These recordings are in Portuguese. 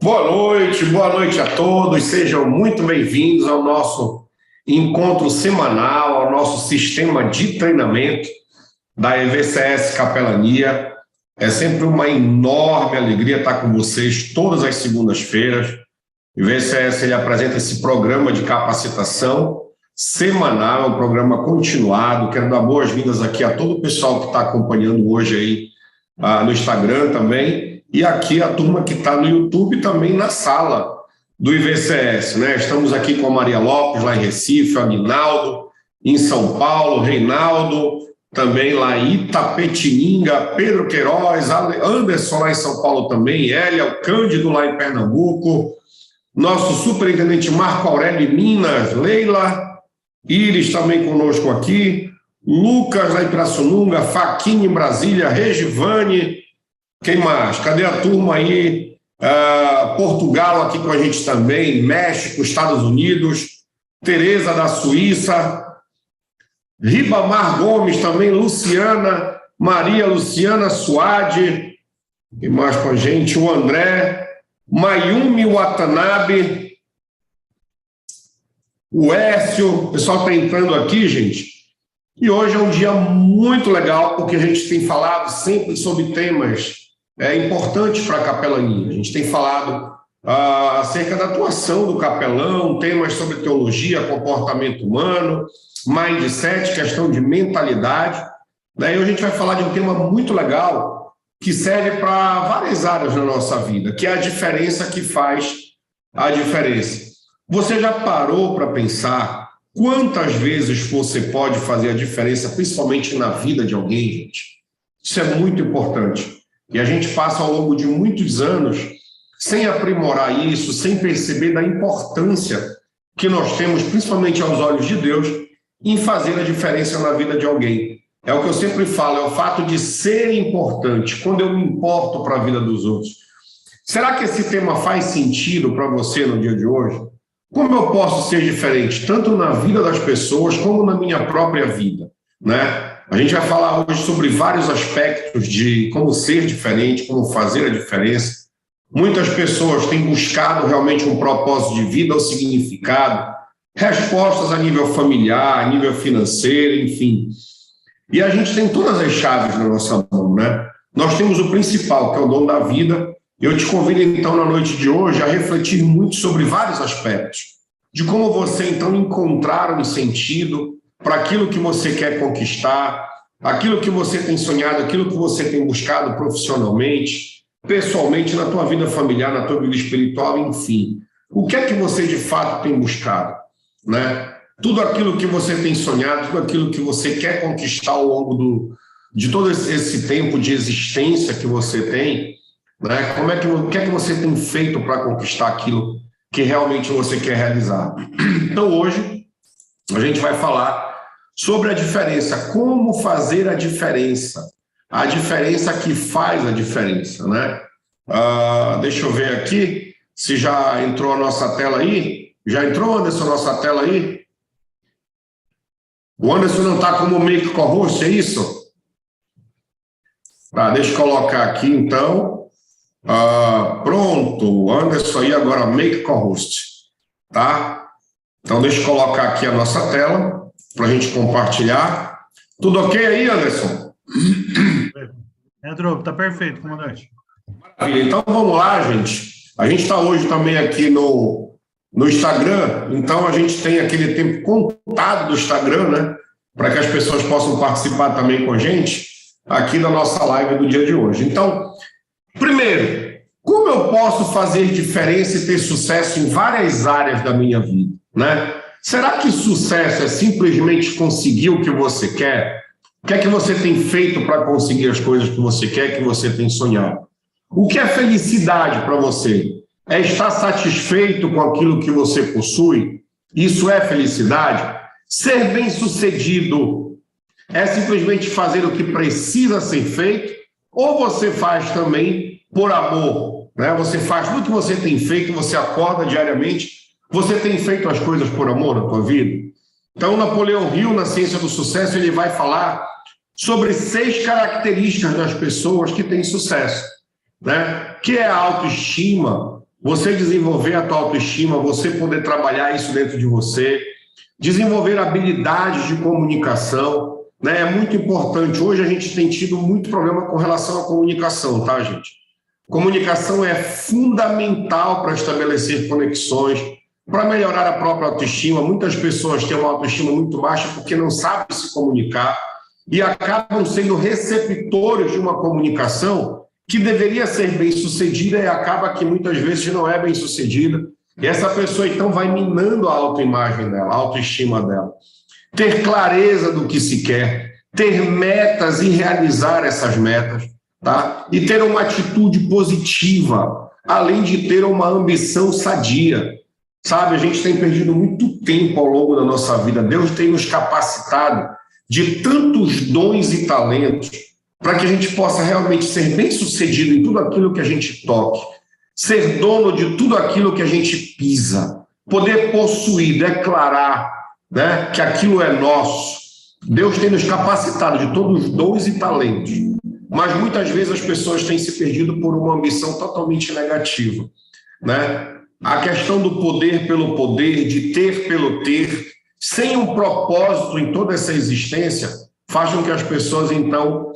Boa noite a todos, sejam muito bem-vindos ao nosso encontro semanal, ao nosso sistema de treinamento da EVCS Capelania. É sempre uma enorme alegria estar com vocês todas as segundas-feiras. O EVCS ele apresenta esse programa de capacitação semanal, um programa continuado. Quero dar boas-vindas aqui a todo o pessoal que está acompanhando hoje aí no Instagram também. E aqui a turma que está no YouTube também na sala do IVCS, né? Estamos aqui com a Maria Lopes, lá em Recife, o Aguinaldo, em São Paulo, Reinaldo, também lá em Itapetininga, Pedro Queiroz, Anderson lá em São Paulo também, Hélia, o Cândido lá em Pernambuco, nosso superintendente Marco Aurélio em Minas, Leila, Iris também conosco aqui, Lucas lá em Pirassununga, Faquinha em Brasília, Regivane. Quem mais? Cadê a turma aí? Portugal aqui com a gente também, México, Estados Unidos, Tereza da Suíça, Ribamar Gomes também, Luciana, Maria Luciana Suade, quem mais com a gente? O André, Mayumi Watanabe, o Écio, o pessoal está entrando aqui, gente. E hoje é um dia muito legal, porque a gente tem falado sempre sobre temas importantes para a capelania. A gente tem falado acerca da atuação do capelão, temas sobre teologia, comportamento humano, mindset, questão de mentalidade. Daí a gente vai falar de um tema muito legal que serve para várias áreas da nossa vida, que é a diferença que faz a diferença. Você já parou para pensar quantas vezes você pode fazer a diferença, principalmente na vida de alguém, gente? Isso é muito importante. E a gente passa ao longo de muitos anos sem aprimorar isso, sem perceber da importância que nós temos, principalmente aos olhos de Deus, em fazer a diferença na vida de alguém. É o que eu sempre falo, é o fato de ser importante, quando eu me importo para a vida dos outros. Será que esse tema faz sentido para você no dia de hoje? Como eu posso ser diferente, tanto na vida das pessoas, como na minha própria vida, né? A gente vai falar hoje sobre vários aspectos de como ser diferente, como fazer a diferença. Muitas pessoas têm buscado realmente um propósito de vida ou significado, respostas a nível familiar, a nível financeiro, enfim. E a gente tem todas as chaves na nossa mão, né? Nós temos o principal, que é o dom da vida. Eu te convido, então, na noite de hoje, a refletir muito sobre vários aspectos, de como você, então, encontrar um sentido para aquilo que você quer conquistar, aquilo que você tem sonhado, aquilo que você tem buscado profissionalmente, pessoalmente, na tua vida familiar, na tua vida espiritual, enfim. O que é que você, de fato, tem buscado, né? Tudo aquilo que você tem sonhado, tudo aquilo que você quer conquistar ao longo de todo esse tempo de existência que você tem, né? O que é que você tem feito para conquistar aquilo que realmente você quer realizar? Então, hoje, a gente vai falar sobre a diferença, como fazer a diferença que faz a diferença, né? Deixa eu ver aqui se já entrou a nossa tela aí. Já entrou, Anderson, a nossa tela aí? O Anderson não está como make co-host, é isso? Tá, deixa eu colocar aqui, então. Pronto, o Anderson aí agora make co-host, tá? Então, deixa eu colocar aqui a nossa tela para a gente compartilhar. Tudo ok aí, Anderson? Entrou, tá perfeito, comandante. Maravilha. Então, vamos lá, gente. A gente está hoje também aqui no Instagram, então a gente tem aquele tempo contado do Instagram, né? Para que as pessoas possam participar também com a gente aqui da nossa live do dia de hoje. Então, primeiro, como eu posso fazer diferença e ter sucesso em várias áreas da minha vida, né? Será que sucesso é simplesmente conseguir o que você quer? O que é que você tem feito para conseguir as coisas que você quer, que você tem sonhado? O que é felicidade para você? É estar satisfeito com aquilo que você possui? Isso é felicidade? Ser bem-sucedido é simplesmente fazer o que precisa ser feito? Ou você faz também por amor, né? Você faz tudo que você tem feito, você acorda diariamente. Você tem feito as coisas por amor na tua vida? Então, Napoleão Hill, na Ciência do Sucesso, ele vai falar sobre 6 características das pessoas que têm sucesso, né? Que é a autoestima, você desenvolver a tua autoestima, você poder trabalhar isso dentro de você, desenvolver habilidades de comunicação, né? É muito importante. Hoje a gente tem tido muito problema com relação à comunicação, tá, gente? Comunicação é fundamental para estabelecer conexões, para melhorar a própria autoestima. Muitas pessoas têm uma autoestima muito baixa porque não sabem se comunicar e acabam sendo receptores de uma comunicação que deveria ser bem-sucedida e acaba que muitas vezes não é bem-sucedida. E essa pessoa, então, vai minando a autoimagem dela, a autoestima dela. Ter clareza do que se quer, ter metas e realizar essas metas, tá? E ter uma atitude positiva, além de ter uma ambição sadia. Sabe, a gente tem perdido muito tempo ao longo da nossa vida. Deus tem nos capacitado de tantos dons e talentos para que a gente possa realmente ser bem-sucedido em tudo aquilo que a gente toque, ser dono de tudo aquilo que a gente pisa, poder possuir, declarar, né, que aquilo é nosso. Deus tem nos capacitado de todos os dons e talentos, mas muitas vezes as pessoas têm se perdido por uma ambição totalmente negativa, né? A questão do poder pelo poder, de ter pelo ter, sem um propósito em toda essa existência, faz com que as pessoas, então,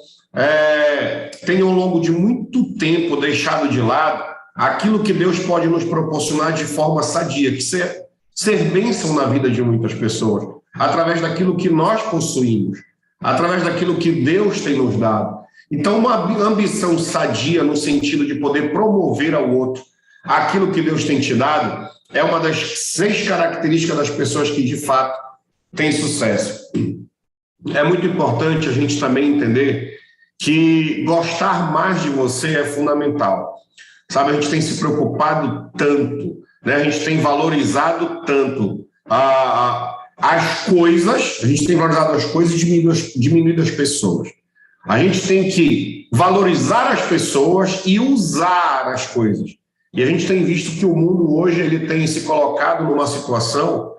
tenham ao longo de muito tempo deixado de lado aquilo que Deus pode nos proporcionar de forma sadia, que ser bênção na vida de muitas pessoas, através daquilo que nós possuímos, através daquilo que Deus tem nos dado. Então, uma ambição sadia no sentido de poder promover ao outro aquilo que Deus tem te dado é uma das 6 características das pessoas que, de fato, têm sucesso. É muito importante a gente também entender que gostar mais de você é fundamental. Sabe, a gente tem se preocupado tanto, né? A gente tem valorizado tanto as coisas, a gente tem valorizado as coisas e diminuído as pessoas. A gente tem que valorizar as pessoas e usar as coisas. E a gente tem visto que o mundo hoje ele tem se colocado numa situação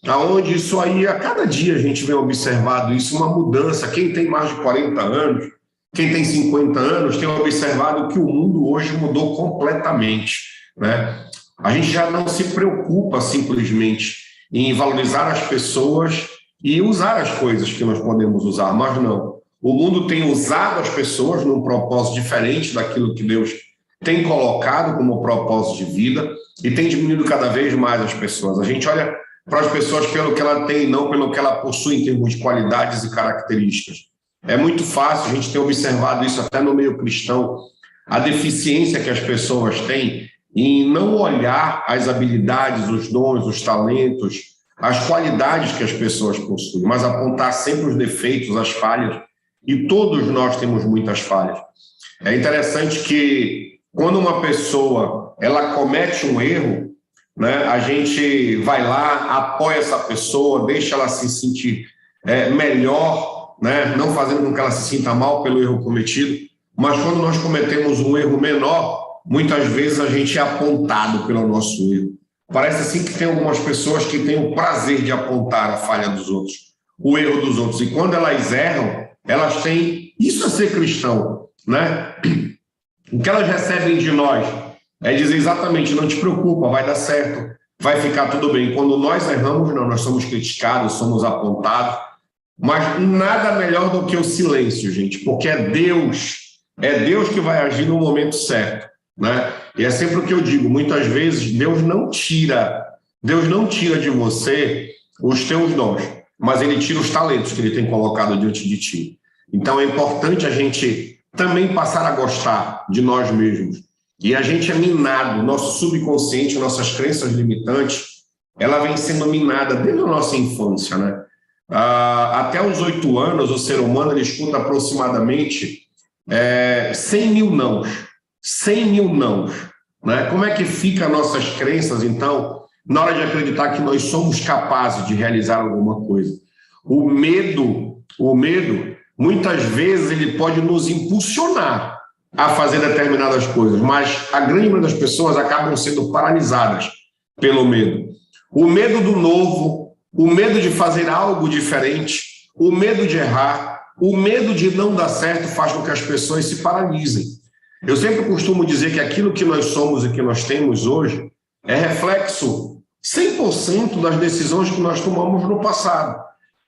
onde isso aí, a cada dia a gente vem observado isso, uma mudança. Quem tem mais de 40 anos, quem tem 50 anos, tem observado que o mundo hoje mudou completamente, né? A gente já não se preocupa simplesmente em valorizar as pessoas e usar as coisas que nós podemos usar, mas não. O mundo tem usado as pessoas num propósito diferente daquilo que Deus tem colocado como propósito de vida e tem diminuído cada vez mais as pessoas. A gente olha para as pessoas pelo que ela tem, não pelo que ela possui em termos de qualidades e características. É muito fácil, a gente tem observado isso até no meio cristão, a deficiência que as pessoas têm em não olhar as habilidades, os dons, os talentos, as qualidades que as pessoas possuem, mas apontar sempre os defeitos, as falhas, e todos nós temos muitas falhas. É interessante que quando uma pessoa ela comete um erro, né, a gente vai lá, apoia essa pessoa, deixa ela se sentir melhor, né, não fazendo com que ela se sinta mal pelo erro cometido, mas quando nós cometemos um erro menor, muitas vezes a gente é apontado pelo nosso erro. Parece assim que tem algumas pessoas que têm o prazer de apontar a falha dos outros, o erro dos outros, e quando elas erram, elas têm, isso é ser cristão, né? O que elas recebem de nós é dizer exatamente, não te preocupa, vai dar certo, vai ficar tudo bem. Quando nós erramos, não, nós somos criticados, somos apontados, mas nada melhor do que o silêncio, gente, porque é Deus que vai agir no momento certo, né? E é sempre o que eu digo, muitas vezes Deus não tira de você os teus dons, mas Ele tira os talentos que Ele tem colocado diante de ti. Então é importante a gente também passar a gostar de nós mesmos. E a gente é minado, nosso subconsciente, nossas crenças limitantes, ela vem sendo minada desde a nossa infância, né? Até os 8 anos, o ser humano ele escuta aproximadamente 100 mil nãos. 100 mil nãos, né? Como é que fica nossas crenças, então, na hora de acreditar que nós somos capazes de realizar alguma coisa? O medo, muitas vezes, ele pode nos impulsionar a fazer determinadas coisas, mas a grande maioria das pessoas acabam sendo paralisadas pelo medo. O medo do novo, o medo de fazer algo diferente, o medo de errar, o medo de não dar certo faz com que as pessoas se paralisem. Eu sempre costumo dizer que aquilo que nós somos e que nós temos hoje é reflexo 100% das decisões que nós tomamos no passado.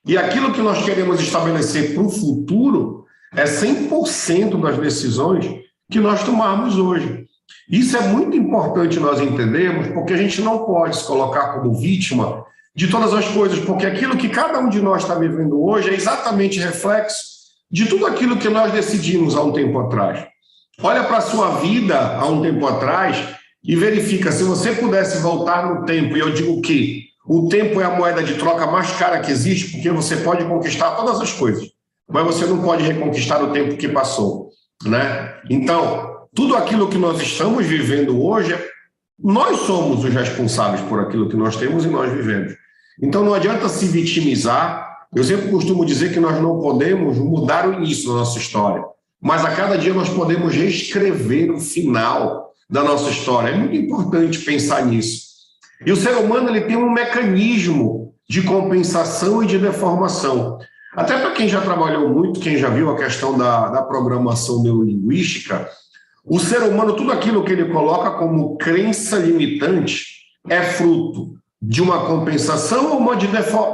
E aquilo que nós queremos estabelecer para o futuro é 100% das decisões que nós tomarmos hoje. Isso é muito importante nós entendermos, porque a gente não pode se colocar como vítima de todas as coisas, porque aquilo que cada um de nós está vivendo hoje é exatamente reflexo de tudo aquilo que nós decidimos há um tempo atrás. Olha para a sua vida há um tempo atrás e verifica, se você pudesse voltar no tempo, e eu digo que o tempo é a moeda de troca mais cara que existe, porque você pode conquistar todas as coisas, mas você não pode reconquistar o tempo que passou, né? Então, tudo aquilo que nós estamos vivendo hoje, nós somos os responsáveis por aquilo que nós temos e nós vivemos. Então, não adianta se vitimizar. Eu sempre costumo dizer que nós não podemos mudar o início da nossa história, mas a cada dia nós podemos reescrever o final da nossa história. É muito importante pensar nisso. E o ser humano ele tem um mecanismo de compensação e de deformação. Até para quem já trabalhou muito, quem já viu a questão da programação neurolinguística, o ser humano, tudo aquilo que ele coloca como crença limitante é fruto de uma compensação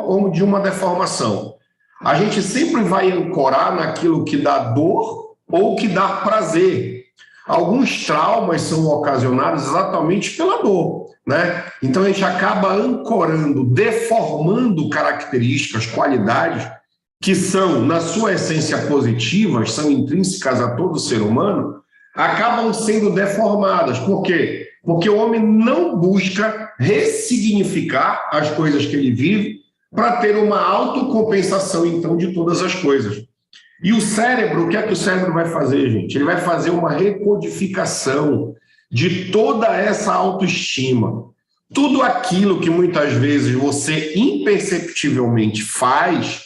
ou de uma deformação. A gente sempre vai ancorar naquilo que dá dor ou que dá prazer. Alguns traumas são ocasionados exatamente pela dor, né? Então a gente acaba ancorando, deformando características, qualidades que são, na sua essência, positivas, são intrínsecas a todo ser humano, acabam sendo deformadas. Por quê? Porque o homem não busca ressignificar as coisas que ele vive para ter uma autocompensação, então, de todas as coisas. E o cérebro, o que é que o cérebro vai fazer, gente? Ele vai fazer uma recodificação de toda essa autoestima. Tudo aquilo que muitas vezes você imperceptivelmente faz,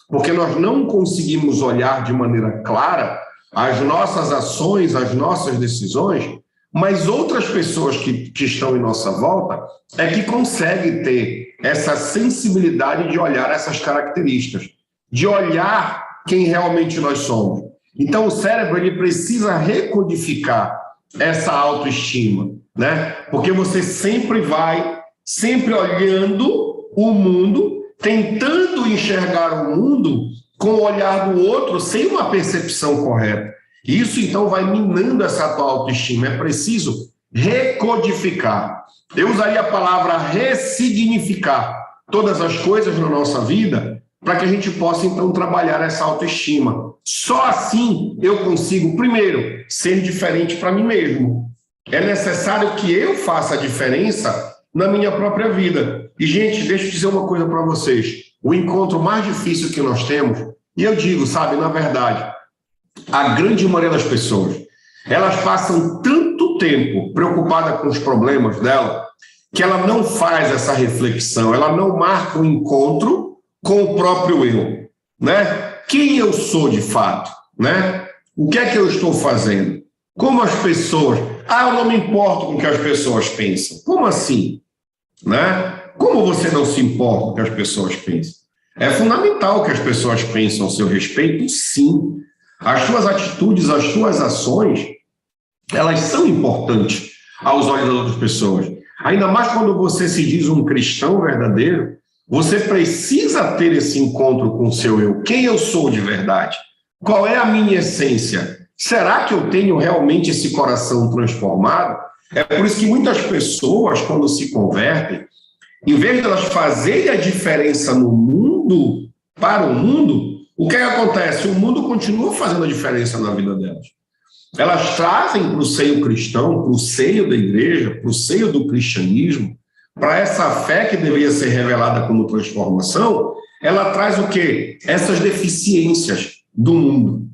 porque nós não conseguimos olhar de maneira clara as nossas ações, as nossas decisões, mas outras pessoas que estão em nossa volta é que conseguem ter essa sensibilidade de olhar essas características, de olhar quem realmente nós somos. Então, o cérebro ele precisa recodificar essa autoestima, né? Porque você sempre olhando o mundo, tentando enxergar o mundo com o olhar do outro sem uma percepção correta. Isso, então, vai minando essa tua autoestima. É preciso recodificar. Eu usaria a palavra ressignificar todas as coisas na nossa vida para que a gente possa, então, trabalhar essa autoestima. Só assim eu consigo, primeiro, ser diferente para mim mesmo. É necessário que eu faça a diferença na minha própria vida. E, gente, deixa eu dizer uma coisa para vocês. O encontro mais difícil que nós temos, e eu digo, sabe, na verdade, a grande maioria das pessoas, elas passam tanto tempo preocupada com os problemas dela, que ela não faz essa reflexão, ela não marca um encontro com o próprio eu, né? Quem eu sou de fato, né? O que é que eu estou fazendo? Como as pessoas... eu não me importo com o que as pessoas pensam. Como assim? Né? Como você não se importa com o que as pessoas pensam? É fundamental que as pessoas pensem ao seu respeito, sim. As suas atitudes, as suas ações, elas são importantes aos olhos das outras pessoas. Ainda mais quando você se diz um cristão verdadeiro, você precisa ter esse encontro com o seu eu. Quem eu sou de verdade? Qual é a minha essência? Será que eu tenho realmente esse coração transformado? É por isso que muitas pessoas, quando se convertem, em vez de elas fazerem a diferença no mundo, para o mundo, o que acontece? O mundo continua fazendo a diferença na vida delas. Elas trazem para o seio cristão, para o seio da igreja, para o seio do cristianismo, para essa fé que deveria ser revelada como transformação, ela traz o quê? Essas deficiências do mundo.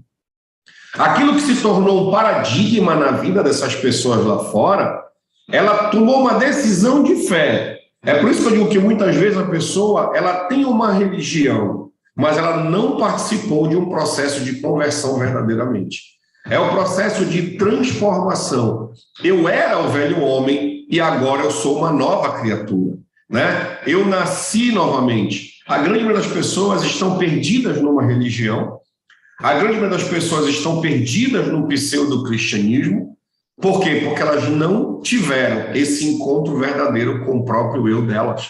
Aquilo que se tornou um paradigma na vida dessas pessoas lá fora, ela tomou uma decisão de fé. É por isso que eu digo que muitas vezes a pessoa ela tem uma religião, mas ela não participou de um processo de conversão verdadeiramente. É o processo de transformação. Eu era o velho homem e agora eu sou uma nova criatura, né? Eu nasci novamente. A grande maioria das pessoas estão perdidas numa religião. A grande maioria das pessoas estão perdidas no pseudo-cristianismo. Por quê? Porque elas não tiveram esse encontro verdadeiro com o próprio eu delas.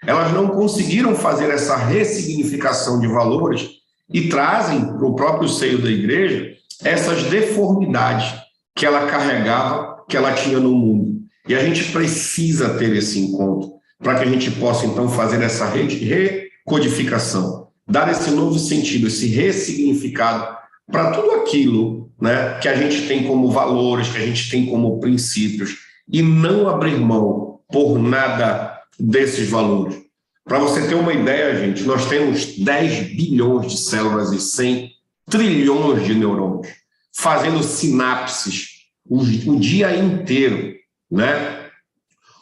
Elas não conseguiram fazer essa ressignificação de valores e trazem para o próprio seio da igreja essas deformidades que ela carregava, que ela tinha no mundo. E a gente precisa ter esse encontro para que a gente possa, então, fazer essa recodificação, dar esse novo sentido, esse ressignificado para tudo aquilo, né, que a gente tem como valores, que a gente tem como princípios, e não abrir mão por nada desses valores. Para você ter uma ideia, gente, nós temos 10 bilhões de células e 100 trilhões de neurônios, fazendo sinapses o dia inteiro, né?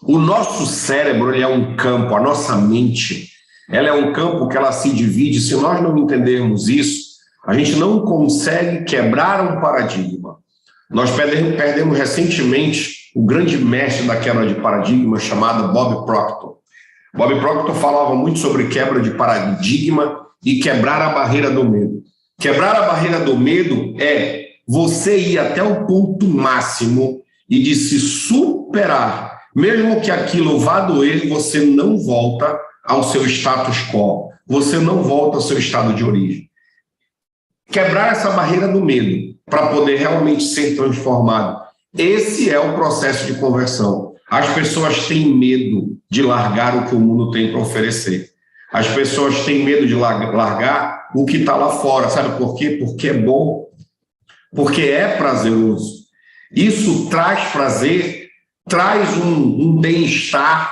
O nosso cérebro, ele é um campo, a nossa mente, ela é um campo que ela se divide. Se nós não entendermos isso, a gente não consegue quebrar um paradigma. Nós perdemos recentemente o grande mestre da quebra de paradigma, chamado Bob Proctor. Bob Proctor falava muito sobre quebra de paradigma e quebrar a barreira do medo. Quebrar a barreira do medo é você ir até o ponto máximo e de se superar. Mesmo que aquilo vá doer, você não volta ao seu status quo. Você não volta ao seu estado de origem. Quebrar essa barreira do medo para poder realmente ser transformado. Esse é o processo de conversão. As pessoas têm medo de largar o que o mundo tem para oferecer. As pessoas têm medo de largar o que está lá fora. Sabe por quê? Porque é bom. Porque é prazeroso. Isso traz prazer, traz um bem-estar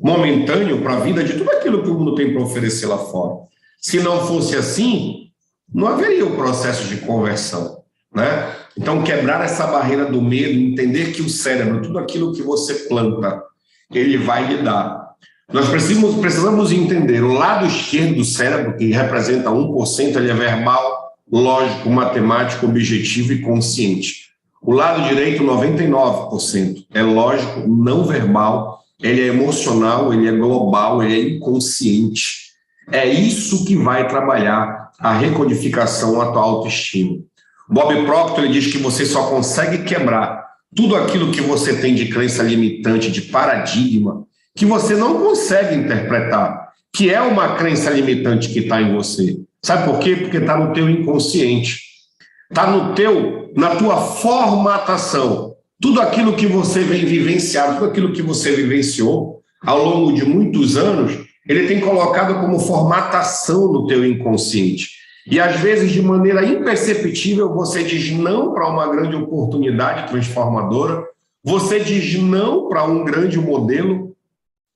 momentâneo para a vida de tudo aquilo que o mundo tem para oferecer lá fora. Se não fosse assim, não haveria o processo de conversão, né? Então, quebrar essa barreira do medo, entender que o cérebro, tudo aquilo que você planta, ele vai lhe dar. Nós precisamos entender o lado esquerdo do cérebro, que representa 1%, ele é verbal, lógico, matemático, objetivo e consciente. O lado direito, 99%, é lógico, não verbal, ele é emocional, ele é global, ele é inconsciente. É isso que vai trabalhar a recodificação à tua autoestima. Bob Proctor, ele diz que você só consegue quebrar tudo aquilo que você tem de crença limitante, de paradigma, que você não consegue interpretar, que é uma crença limitante que está em você. Sabe por quê? Porque está no teu inconsciente. Está na tua formatação. Tudo aquilo que você vem vivenciar, tudo aquilo que você vivenciou ao longo de muitos anos, ele tem colocado como formatação no teu inconsciente. E, às vezes, de maneira imperceptível, você diz não para uma grande oportunidade transformadora, você diz não para um grande modelo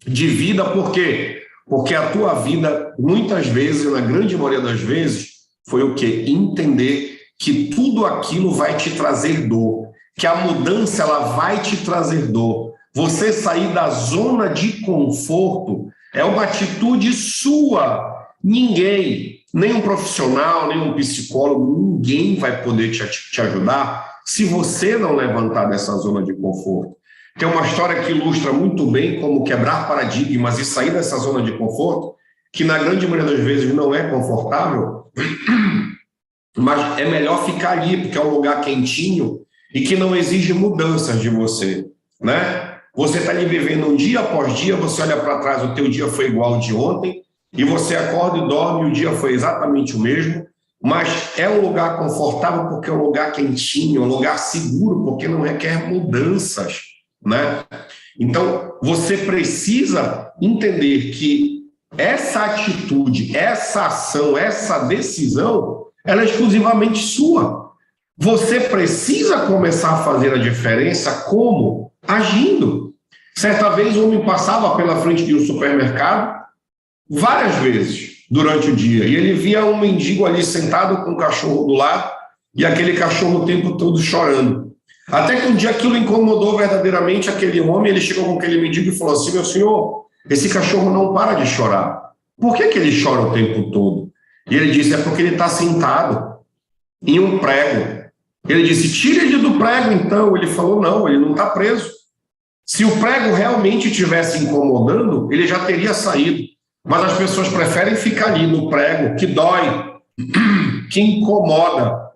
de vida. Por quê? Porque a tua vida, muitas vezes, na grande maioria das vezes, foi o quê? Entender que tudo aquilo vai te trazer dor, que a mudança ela vai te trazer dor. Você sair da zona de conforto é uma atitude sua. Ninguém, nem um profissional, nem um psicólogo, ninguém vai poder te ajudar se você não levantar dessa zona de conforto. Tem uma história que ilustra muito bem como quebrar paradigmas e sair dessa zona de conforto, que na grande maioria das vezes não é confortável, mas é melhor ficar ali, porque é um lugar quentinho e que não exige mudanças de você, né? Você está ali vivendo um dia após dia, você olha para trás, o teu dia foi igual ao de ontem, e você acorda e dorme, e o dia foi exatamente o mesmo, mas é um lugar confortável porque é um lugar quentinho, um lugar seguro, porque não requer mudanças, né? Então, você precisa entender que essa atitude, essa ação, essa decisão, ela é exclusivamente sua. Você precisa começar a fazer a diferença como? Agindo. Certa vez, um homem passava pela frente de um supermercado várias vezes durante o dia, e ele via um mendigo ali sentado com um cachorro do lado, e aquele cachorro o tempo todo chorando. Até que um dia aquilo incomodou verdadeiramente aquele homem, ele chegou com aquele mendigo e falou assim: meu senhor, esse cachorro não para de chorar. Por que ele chora o tempo todo? E ele disse: é porque ele está sentado em um prego. Ele disse: tire ele do prego, então. Ele falou: não, ele não está preso. Se o prego realmente estivesse incomodando, ele já teria saído. Mas as pessoas preferem ficar ali no prego, que dói, que incomoda,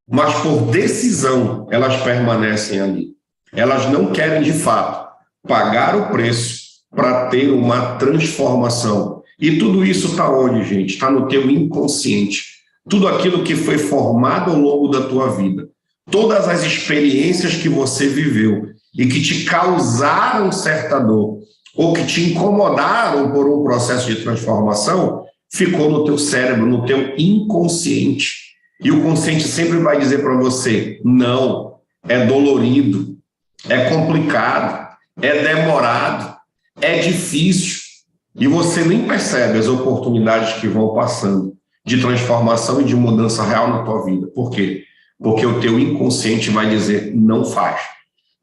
mas por decisão elas permanecem ali. Elas não querem, de fato, pagar o preço para ter uma transformação. E tudo isso está onde, gente? Está no teu inconsciente. Tudo aquilo que foi formado ao longo da tua vida. Todas as experiências que você viveu e que te causaram certa dor ou que te incomodaram por um processo de transformação, ficou no teu cérebro, no teu inconsciente. E o consciente sempre vai dizer para você, não, é dolorido, é complicado, é demorado, é difícil. E você nem percebe as oportunidades que vão passando de transformação e de mudança real na tua vida. Por quê? Porque o teu inconsciente vai dizer, não faz,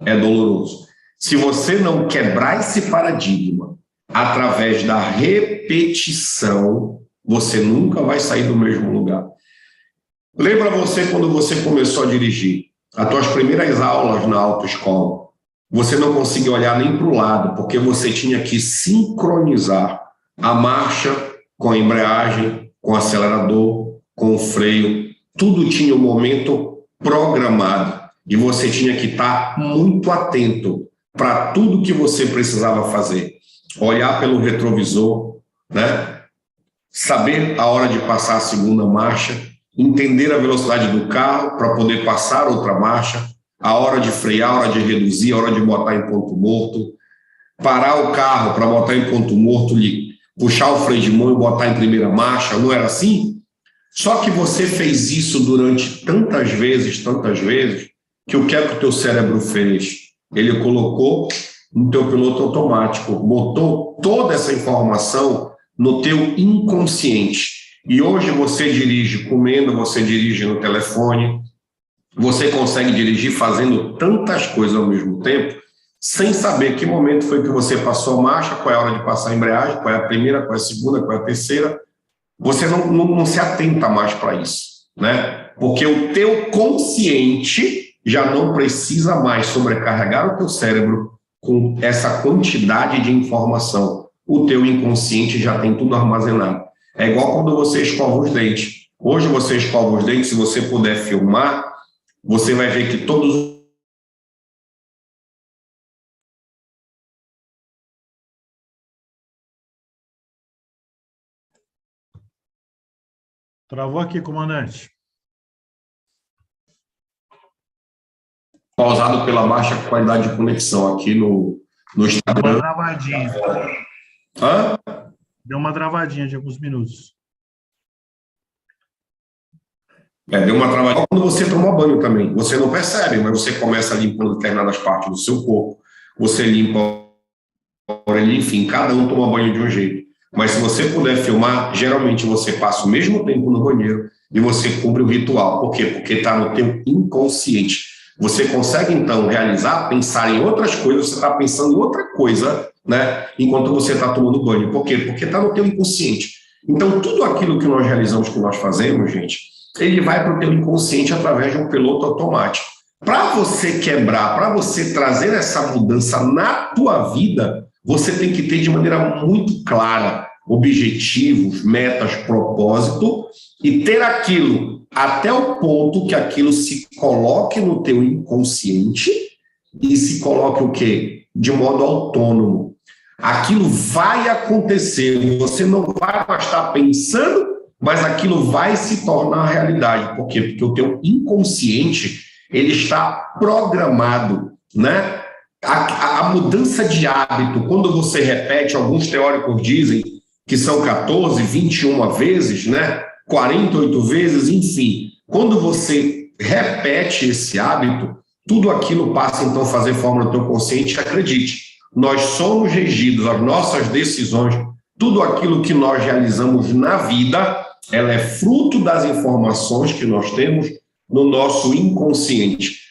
é doloroso. Se você não quebrar esse paradigma através da repetição, você nunca vai sair do mesmo lugar. Lembra você quando você começou a dirigir, as tuas primeiras aulas na autoescola, você não conseguia olhar nem para o lado, porque você tinha que sincronizar a marcha com a embreagem, com o acelerador, com o freio, tudo tinha um momento programado e você tinha que estar muito atento para tudo que você precisava fazer. Olhar pelo retrovisor, né? Saber a hora de passar a segunda marcha, entender a velocidade do carro para poder passar outra marcha, a hora de frear, a hora de reduzir, a hora de botar em ponto morto, parar o carro para botar em ponto morto, puxar o freio de mão e botar em primeira marcha, não era assim? Só que você fez isso durante tantas vezes, que o que é que o teu cérebro fez? Ele colocou no teu piloto automático, botou toda essa informação no teu inconsciente. E hoje você dirige comendo, você dirige no telefone, você consegue dirigir fazendo tantas coisas ao mesmo tempo, sem saber que momento foi que você passou a marcha, qual é a hora de passar a embreagem, qual é a primeira, qual é a segunda, qual é a terceira. Você não se atenta mais para isso, né? Porque o teu consciente já não precisa mais sobrecarregar o teu cérebro com essa quantidade de informação. O teu inconsciente já tem tudo armazenado. É igual quando você escova os dentes. Hoje você escova os dentes, se você puder filmar, você vai ver que todos... Travou aqui, comandante. Causado pela baixa qualidade de conexão aqui no Instagram. Deu uma travadinha. Hã? Deu uma travadinha de alguns minutos. Deu uma travadinha. Quando você toma banho também, você não percebe, mas você começa limpando determinadas partes do seu corpo, você limpa a orelha, enfim, cada um toma banho de um jeito. Mas se você puder filmar, geralmente você passa o mesmo tempo no banheiro e você cumpre o ritual. Por quê? Porque está no teu inconsciente. Você consegue, então, realizar, pensar em outras coisas, você está pensando em outra coisa, né? Enquanto você está tomando banho. Por quê? Porque está no teu inconsciente. Então, tudo aquilo que nós realizamos, que nós fazemos, gente, ele vai para o teu inconsciente através de um piloto automático. Para você quebrar, para você trazer essa mudança na tua vida, você tem que ter de maneira muito clara objetivos, metas, propósito e ter aquilo até o ponto que aquilo se coloque no teu inconsciente e se coloque o quê? De modo autônomo. Aquilo vai acontecer, você não vai mais estar pensando, mas aquilo vai se tornar realidade. Por quê? Porque o teu inconsciente, ele está programado, né? A mudança de hábito, quando você repete, alguns teóricos dizem que são 14, 21 vezes, né? 48 vezes, enfim. Quando você repete esse hábito, tudo aquilo passa então a fazer forma no teu consciente. Acredite, nós somos regidos, as nossas decisões, tudo aquilo que nós realizamos na vida, ela é fruto das informações que nós temos no nosso inconsciente.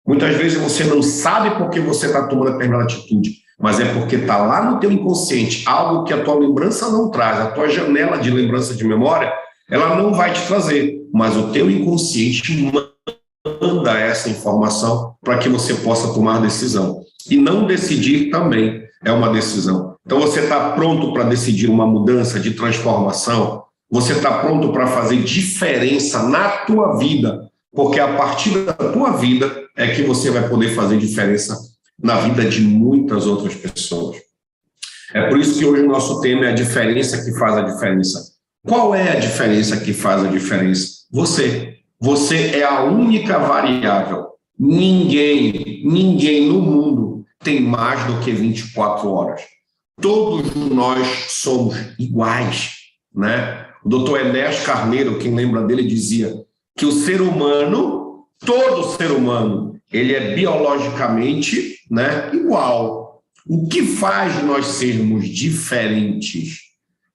Muitas vezes você não sabe por que você está tomando determinada atitude, mas é porque está lá no teu inconsciente, algo que a tua lembrança não traz, a tua janela de lembrança de memória, ela não vai te trazer, mas o teu inconsciente manda essa informação para que você possa tomar decisão. E não decidir também é uma decisão. Então você está pronto para decidir uma mudança de transformação, Você está pronto para fazer diferença na tua vida, porque a partir da tua vida é que você vai poder fazer diferença na vida de muitas outras pessoas. É por isso que hoje o nosso tema é a diferença que faz a diferença. Qual é a diferença que faz a diferença? Você. Você é a única variável. Ninguém no mundo tem mais do que 24 horas. Todos nós somos iguais, né? O doutor Enéas Carneiro, quem lembra dele, dizia que o ser humano, todo ser humano, ele é biologicamente, né, igual. O que faz nós sermos diferentes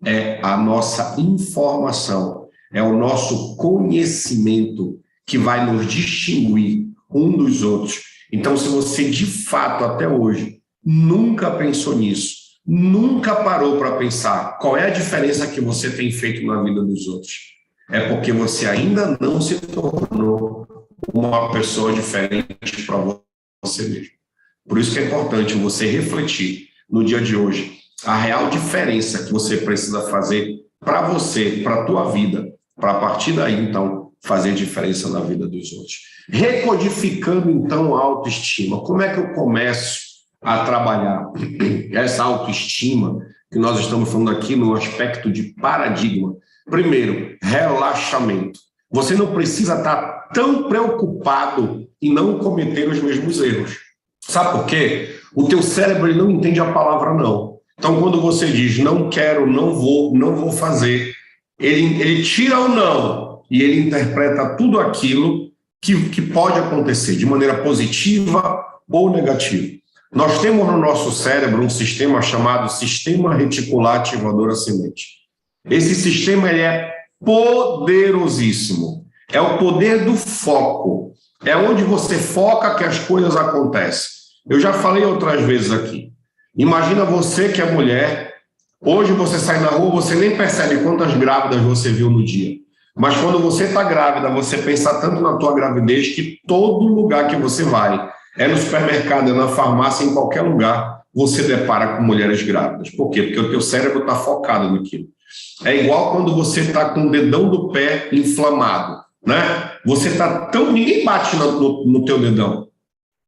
é a nossa informação, é o nosso conhecimento que vai nos distinguir um dos outros. Então, se você de fato até hoje nunca pensou nisso, nunca parou para pensar qual é a diferença que você tem feito na vida dos outros, é porque você ainda não se tornou uma pessoa diferente para você mesmo. Por isso que é importante você refletir no dia de hoje a real diferença que você precisa fazer para você, para a tua vida, para a partir daí, então, fazer diferença na vida dos outros. Recodificando, então, a autoestima. Como é que eu começo a trabalhar essa autoestima que nós estamos falando aqui no aspecto de paradigma? Primeiro, relaxamento. Você não precisa estar tão preocupado em não cometer os mesmos erros. Sabe por quê? O teu cérebro ele não entende a palavra não. Então, quando você diz não quero, não vou fazer, ele tira o não e ele interpreta tudo aquilo que pode acontecer de maneira positiva ou negativa. Nós temos no nosso cérebro um sistema chamado sistema reticular ativador ascendente. Esse sistema ele é poderosíssimo. É o poder do foco. É onde você foca que as coisas acontecem. Eu já falei outras vezes aqui. Imagina você que é mulher, hoje você sai na rua, você nem percebe quantas grávidas você viu no dia. Mas quando você está grávida, você pensa tanto na tua gravidez que todo lugar que você vai, é no supermercado, é na farmácia, em qualquer lugar, você depara com mulheres grávidas. Por quê? Porque o teu cérebro está focado naquilo. É igual quando você está com o dedão do pé inflamado, né? Você está tão... Ninguém bate no teu dedão.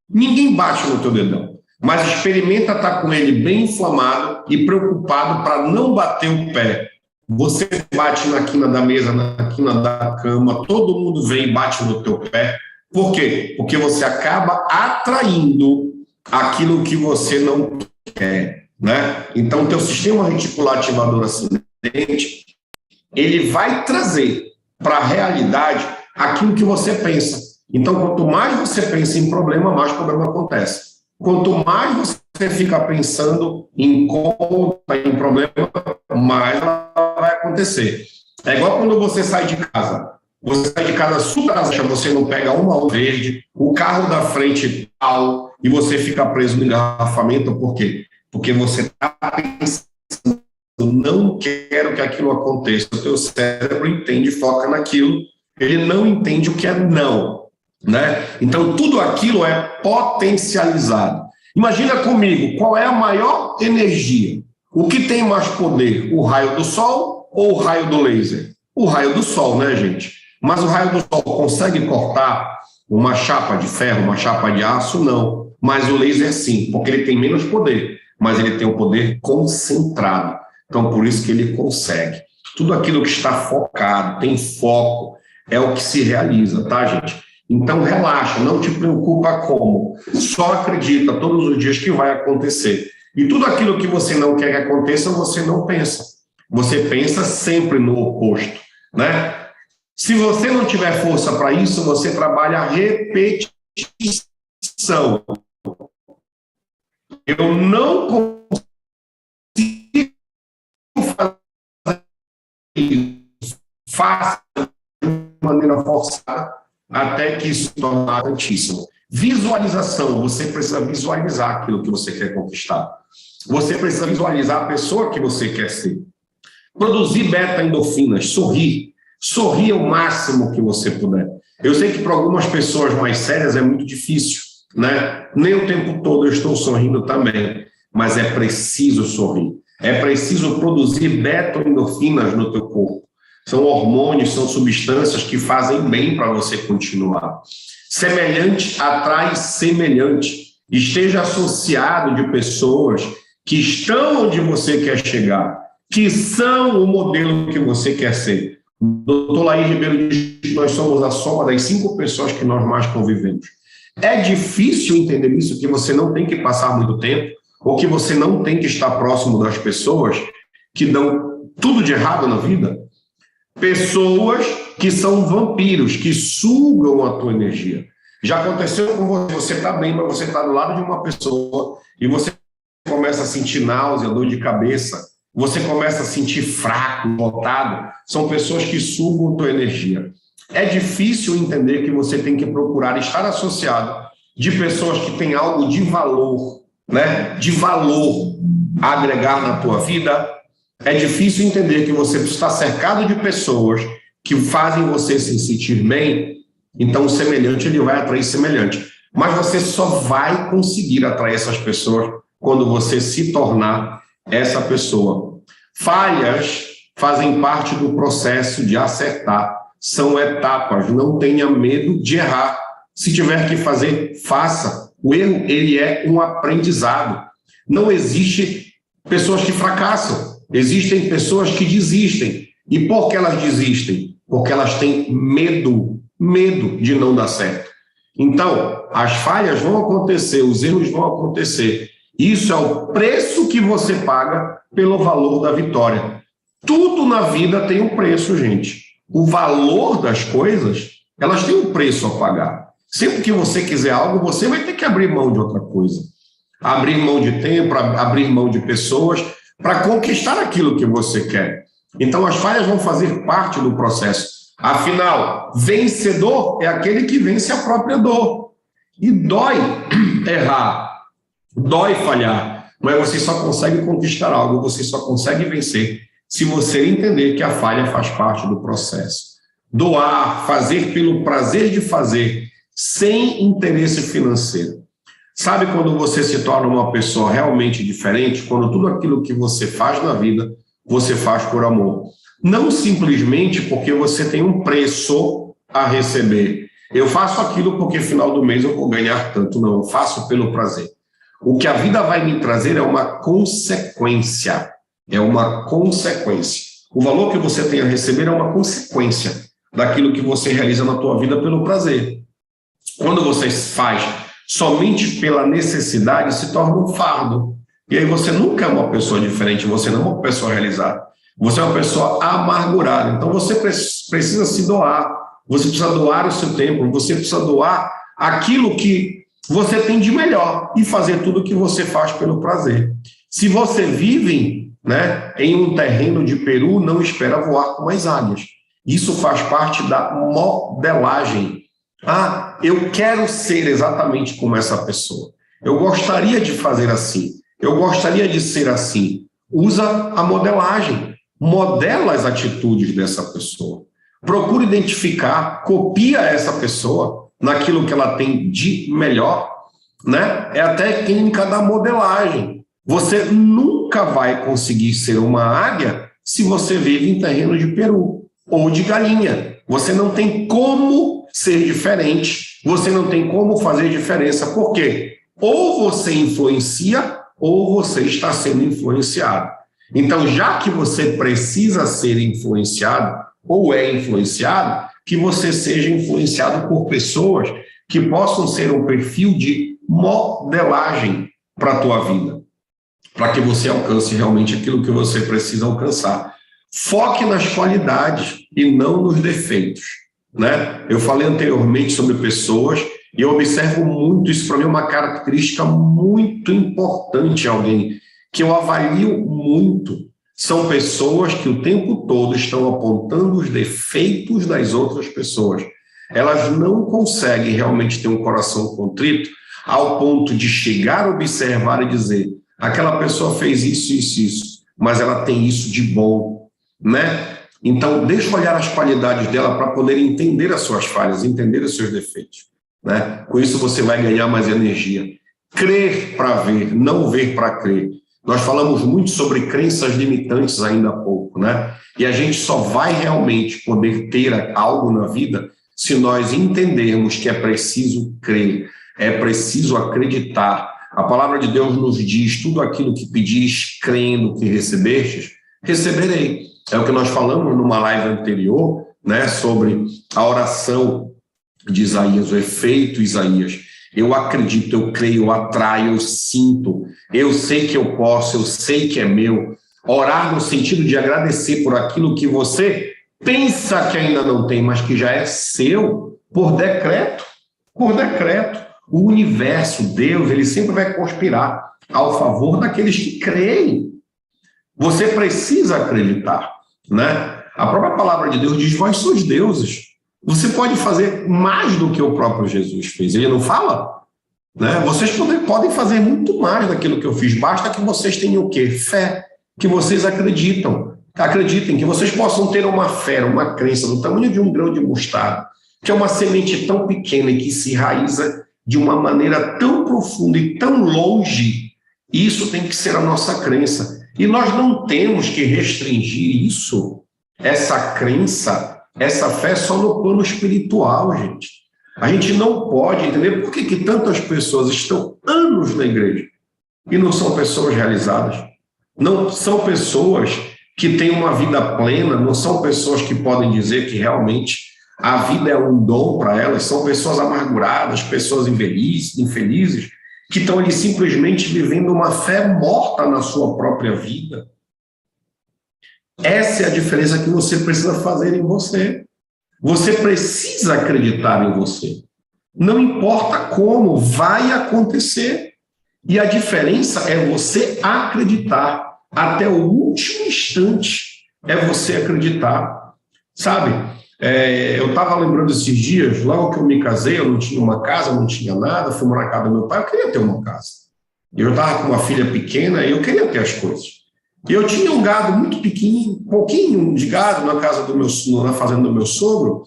Ninguém bate no teu dedão. Mas experimenta estar com ele bem inflamado e preocupado para não bater o pé. Você bate na quina da mesa, na quina da cama, todo mundo vem e bate no teu pé. Por quê? Porque você acaba atraindo aquilo que você não quer, né? Então, o teu sistema reticular ativador ascendente, ele vai trazer para a realidade aquilo que você pensa. Então, quanto mais você pensa em problema, mais problema acontece. Quanto mais você fica pensando em conta, em problema, mais vai acontecer. É igual quando você sai de casa. Você sai de casa super, você não pega uma verde, o carro da frente tal, e você fica preso no engarrafamento. Por quê? Porque você está pensando, não quero que aquilo aconteça. O teu cérebro entende, foca naquilo, ele não entende o que é não. Né? Então, tudo aquilo é potencializado. Imagina comigo, qual é a maior energia? O que tem mais poder? O raio do sol ou o raio do laser? O raio do sol, né, gente? Mas o raio do sol consegue cortar uma chapa de ferro, uma chapa de aço? Não. Mas o laser sim, porque ele tem menos poder, mas ele tem um poder concentrado. Então, por isso que ele consegue. Tudo aquilo que está focado, tem foco, é o que se realiza, tá, gente? Então, relaxa, não te preocupa como. Só acredita todos os dias que vai acontecer. E tudo aquilo que você não quer que aconteça, você não pensa. Você pensa sempre no oposto, né? Se você não tiver força para isso, você trabalha a repetição. Eu não consigo fazer isso. Faça de maneira forçada, até que isso se torne importantíssimo. Visualização, você precisa visualizar aquilo que você quer conquistar. Você precisa visualizar a pessoa que você quer ser. Produzir beta-endorfinas, sorrir. Sorrir o máximo que você puder. Eu sei que para algumas pessoas mais sérias é muito difícil, né? Nem o tempo todo eu estou sorrindo também, mas é preciso sorrir. É preciso produzir beta-endorfinas no teu corpo. São hormônios, são substâncias que fazem bem para você continuar. Semelhante atrai semelhante. Esteja associado de pessoas que estão onde você quer chegar, que são o modelo que você quer ser. O doutor Laís Ribeiro diz que nós somos a soma das 5 pessoas que nós mais convivemos. É difícil entender isso, que você não tem que passar muito tempo, ou que você não tem que estar próximo das pessoas que dão tudo de errado na vida. Pessoas que são vampiros, que sugam a tua energia. Já aconteceu com você, você está bem, mas você está do lado de uma pessoa e você começa a sentir náusea, dor de cabeça, você começa a sentir fraco, lotado. São pessoas que sugam a tua energia. É difícil entender que você tem que procurar estar associado de pessoas que têm algo de valor, né? De valor a agregar na tua vida. É difícil entender que você está cercado de pessoas que fazem você se sentir bem. Então, o semelhante, ele vai atrair semelhante. Mas você só vai conseguir atrair essas pessoas quando você se tornar essa pessoa. Falhas fazem parte do processo de acertar. São etapas. Não tenha medo de errar. Se tiver que fazer, faça. O erro, ele é um aprendizado. Não existe pessoas que fracassam. Existem pessoas que desistem. E por que elas desistem? Porque elas têm medo de não dar certo. Então, as falhas vão acontecer, os erros vão acontecer. Isso é o preço que você paga pelo valor da vitória. Tudo na vida tem um preço, gente. O valor das coisas, elas têm um preço a pagar. Sempre que você quiser algo, você vai ter que abrir mão de outra coisa. Abrir mão de tempo, abrir mão de pessoas, para conquistar aquilo que você quer. Então, as falhas vão fazer parte do processo. Afinal, vencedor é aquele que vence a própria dor. E dói errar, dói falhar, mas você só consegue conquistar algo, você só consegue vencer se você entender que a falha faz parte do processo. Doar, fazer pelo prazer de fazer, sem interesse financeiro. Sabe quando você se torna uma pessoa realmente diferente? Quando tudo aquilo que você faz na vida, você faz por amor. Não simplesmente porque você tem um preço a receber. Eu faço aquilo porque final do mês eu vou ganhar tanto. Não, eu faço pelo prazer. O que a vida vai me trazer é uma consequência. É uma consequência. O valor que você tem a receber é uma consequência daquilo que você realiza na tua vida pelo prazer. Quando você faz somente pela necessidade, se torna um fardo. E aí você nunca é uma pessoa diferente, você não é uma pessoa realizada. Você é uma pessoa amargurada. Então você precisa se doar. Você precisa doar o seu tempo. Você precisa doar aquilo que você tem de melhor e fazer tudo o que você faz pelo prazer. Se você vive, né, em um terreno de peru, não espera voar com as águias. Isso faz parte da modelagem. Ah, eu quero ser exatamente como essa pessoa. Eu gostaria de fazer assim. Eu gostaria de ser assim. Usa a modelagem. Modela as atitudes dessa pessoa. Procura identificar, copia essa pessoa naquilo que ela tem de melhor, né? É até técnica da modelagem. Você nunca vai conseguir ser uma águia se você vive em terreno de peru ou de galinha. Você não tem como ser diferente, você não tem como fazer diferença. Por quê? Ou você influencia ou você está sendo influenciado. Então, já que você precisa ser influenciado ou é influenciado, que você seja influenciado por pessoas que possam ser um perfil de modelagem para a tua vida, para que você alcance realmente aquilo que você precisa alcançar. Foque nas qualidades e não nos defeitos, né? Eu falei anteriormente sobre pessoas e eu observo muito, isso para mim é uma característica muito importante em alguém, que eu avalio muito. São pessoas que o tempo todo estão apontando os defeitos das outras pessoas. Elas não conseguem realmente ter um coração contrito ao ponto de chegar a observar e dizer: aquela pessoa fez isso, mas ela tem isso de bom, né? Então, deixa eu olhar as qualidades dela para poder entender as suas falhas, entender os seus defeitos, né? Com isso você vai ganhar mais energia. Crer para ver, não ver para crer. Nós falamos muito sobre crenças limitantes ainda há pouco. né? E a gente só vai realmente poder ter algo na vida se nós entendermos que é preciso crer, é preciso acreditar. A palavra de Deus nos diz: tudo aquilo que pedis, crendo que recebestes, receberei. É o que nós falamos numa live anterior, né, sobre a oração de Isaías, o efeito Isaías. Eu acredito, eu creio, eu atraio, eu sinto, eu sei que eu posso, eu sei que é meu. Orar no sentido de agradecer por aquilo que você pensa que ainda não tem, mas que já é seu, por decreto. Por decreto. O universo, Deus, ele sempre vai conspirar ao favor daqueles que creem. Você precisa acreditar, né? A própria palavra de Deus diz: vós sois deuses. Você pode fazer mais do que o próprio Jesus fez. Ele não fala? Né? Vocês podem fazer muito mais daquilo que eu fiz. Basta que vocês tenham o quê? Fé. Que vocês acreditem, que vocês possam ter uma fé, uma crença do tamanho de um grão de mostarda, que é uma semente tão pequena e que se enraiza de uma maneira tão profunda e tão longe. Isso tem que ser a nossa crença. E nós não temos que restringir isso, essa crença, essa fé, só no plano espiritual, gente. A gente não pode entender por que tantas pessoas estão anos na igreja e não são pessoas realizadas. Não são pessoas que têm uma vida plena, não são pessoas que podem dizer que realmente a vida é um dom para elas, são pessoas amarguradas, pessoas infelizes, que estão ali simplesmente vivendo uma fé morta na sua própria vida. Essa é a diferença que você precisa fazer em você. Você precisa acreditar em você. Não importa como, vai acontecer. E a diferença é você acreditar. Até o último instante é você acreditar. Sabe? Eu estava lembrando esses dias, logo que eu me casei, eu não tinha uma casa, não tinha nada, fui morar na casa do meu pai, eu queria ter uma casa. Eu estava com uma filha pequena e eu queria ter as coisas. E eu tinha um gado muito pequeno, pouquinho de gado na fazenda do meu sogro,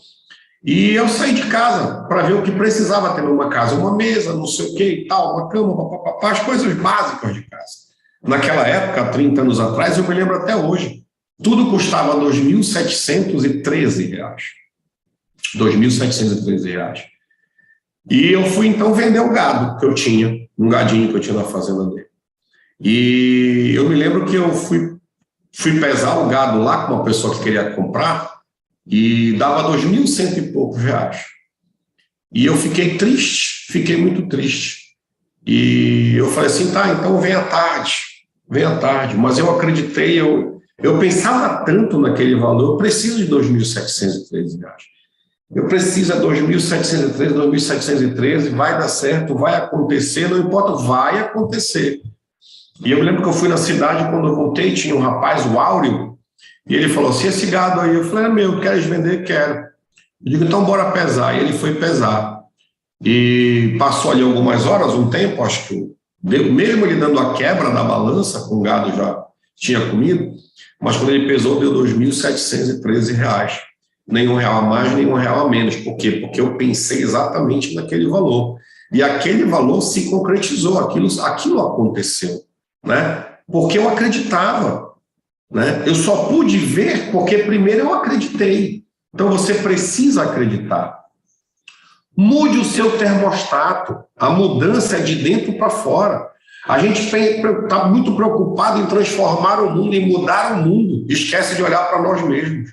e eu saí de casa para ver o que precisava ter numa casa, uma mesa, não sei o que e tal, uma cama, papapá, as coisas básicas de casa. Naquela época, há 30 anos atrás, eu me lembro até hoje, tudo custava R$ 2.713. R$ 2.713. E eu fui, então, vender o gado que eu tinha, um gadinho que eu tinha na fazenda dele. E eu me lembro que eu fui pesar o gado lá com uma pessoa que queria comprar e dava 2.100 e poucos reais. E eu fiquei triste, fiquei muito triste. E eu falei assim, tá, então vem à tarde. Mas eu acreditei, eu pensava tanto naquele valor, eu preciso de 2.713 reais. Eu preciso de 2.713, vai dar certo, vai acontecer, não importa, vai acontecer. E eu me lembro que eu fui na cidade, quando eu voltei, tinha um rapaz, o Áureo, e ele falou assim, esse gado aí, eu falei, é meu, queres vender? Quero. Eu digo, então bora pesar. E ele foi pesar. E passou ali algumas horas, um tempo, acho que mesmo ele dando a quebra da balança, com o gado já tinha comido, mas quando ele pesou, deu R$ 2.713. Nem R$1 a mais, nem R$1 a menos. Por quê? Porque eu pensei exatamente naquele valor. E aquele valor se concretizou, aquilo aconteceu. Né? Porque eu acreditava. Né? Eu só pude ver porque primeiro eu acreditei. Então você precisa acreditar. Mude o seu termostato. A mudança é de dentro para fora. A gente está muito preocupado em transformar o mundo, em mudar o mundo. Esquece de olhar para nós mesmos.